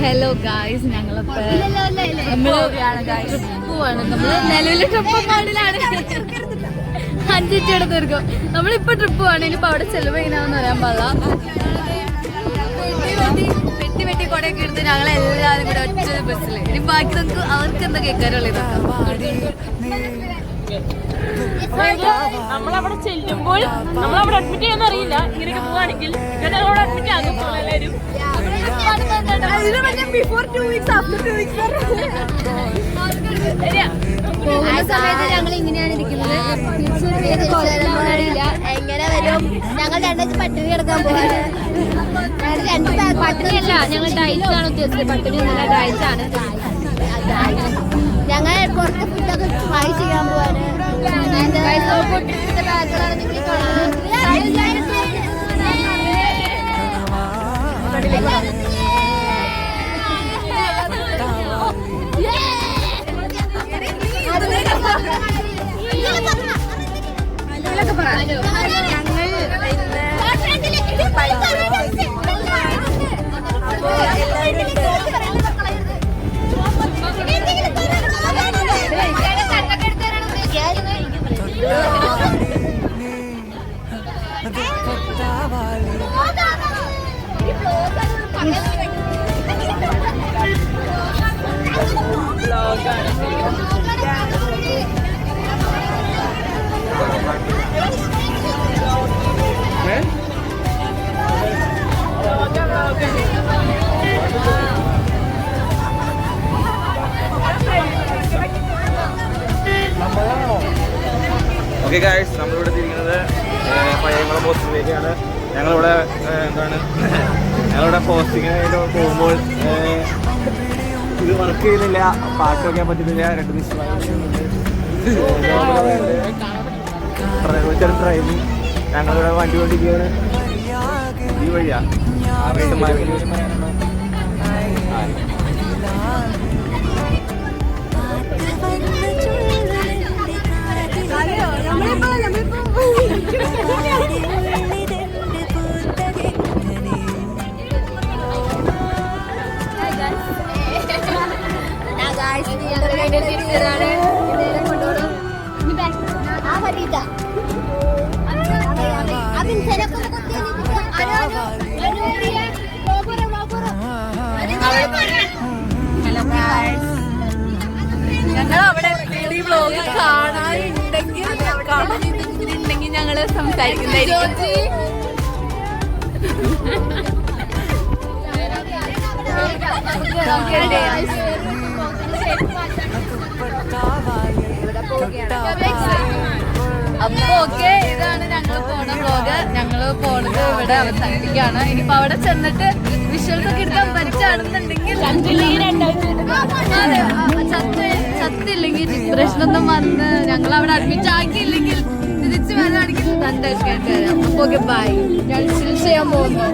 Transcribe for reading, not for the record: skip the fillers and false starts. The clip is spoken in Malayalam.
ഹലോ ഗായ്സ്, ഞങ്ങളിപ്പോ പോവാണ്. നമ്മള് നിലവിലെ ട്രിപ്പ് മോഡിലാണ്. 5 മിനിറ്റ് തീർക്കും. നമ്മളിപ്പോ ട്രിപ്പ് പോവാണ്. ഇനിയിപ്പോ അവിടെ ചെലവ് എങ്ങനെയാണെന്ന് അറിയാൻ പാടില്ല. വെട്ടി കൊടയൊക്കെ എടുത്ത് ഞങ്ങളെല്ലാരും കൂടെ ഒറ്റ ബസ്സില്. ഇനി ബാക്കി നമുക്ക് അവർക്ക് എന്താ കേൾക്കാനുള്ളത്. നമ്മളവിടെ ചെല്ലുമ്പോൾ നമ്മളവിടെ അഡ്മിറ്റ് ചെയ്യാൻ അറിയില്ല. ഇങ്ങനെയൊക്കെ പോവാണെങ്കിൽ ഞങ്ങളവിടെ അഡ്മിറ്റ് ആകും എല്ലാവരും. പോകുന്ന സമയത്ത് ഞങ്ങൾ ഇങ്ങനെയാണ് ഇരിക്കുന്നത്. എങ്ങനെ വരും? ഞങ്ങൾ രണ്ടാഴ്ച പട്ടിണി കിടക്കാൻ പോകാറ്. പട്ടിണിയല്ല, ഞങ്ങൾ ഡയറ്റാണ് ഉദ്ദേശിച്ചത്. പട്ടിണി ഒന്നുമില്ല, ഡയറ്റാണ്. ഞങ്ങൾ പുറത്തെ ഫുഡൊക്കെ ട്രൈ ചെയ്യാൻ പോവാണ്. ബാഗുകളാണ് നിങ്ങൾ ഓക്കെ ഗായ്സ്, നമ്മളിവിടെ തിരിക്കുന്നത് പയ്യമ്പളം പോസ്റ്റിങ്ങിലേക്കാണ്. ഞങ്ങളിവിടെ ഞങ്ങളിവിടെ പോസ്റ്റിങ്ങിനായിട്ട് പോകുമ്പോൾ ഇത് വർക്ക് ചെയ്യുന്നില്ല, പാട്ട് വയ്ക്കാൻ പറ്റുന്നില്ല. 2 ദിവസം ഡ്രൈവിങ്. ഞങ്ങളിവിടെ വണ്ടി കൊണ്ടിരിക്കുകയാണ്. ഈ വഴിയാ ഞങ്ങൾ അവിടെ വ്ലോഗ് കാണാനുണ്ടെങ്കിൽ ഞങ്ങള് സംസാരിക്കുന്നതായിരിക്കും. അപ്പൊ ഓക്കെ, ഇതാണ് ഞങ്ങൾ പോണ വ്ലോഗ്. ഞങ്ങള് പോണത് ഇവിടെ അവസാനിപ്പിക്കുകയാണ്. ഇനിയിപ്പോ അവിടെ ചെന്നിട്ട് വിഷ്വൽസ് ഒക്കെ എടുക്കാൻ പറ്റുകയാണെന്നുണ്ടെങ്കിൽ ചത്തില്ലെങ്കിൽ ഡിപ്രഷനൊന്നും വന്ന് ഞങ്ങൾ അവിടെ അഡ്മിറ്റ് ആക്കിയില്ലെങ്കിൽ തിരിച്ചു വരാണെങ്കിൽ 2 ആഴ്ച കഴിഞ്ഞിട്ട് വരാം. അപ്പൊ ഓക്കെ, ബൈ. ഞാൻ ചിൽ ചെയ്യാൻ പോകുന്നു.